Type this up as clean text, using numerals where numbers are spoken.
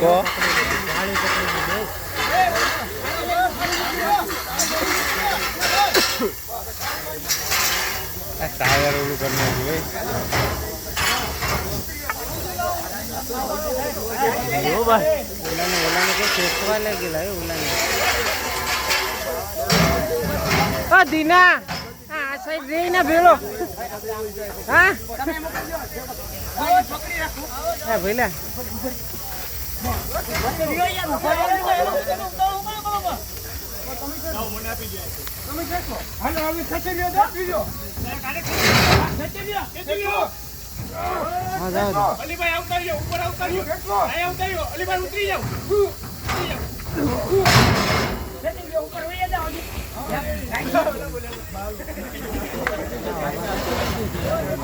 તો ટાયર ઓલું કરી નાખ્યું ભાઈ ઓલાને કઈ ફેંકવા લાગેલા ઓલાને દીના આ સાઈડ રહી ના ભેળો હા ભઈલા અલીભાઈ આવતા રહ્યો ઉપર આવતા રહ્યો અલીભાઈ ઉતરી જાવ ઉપર વહી જાવ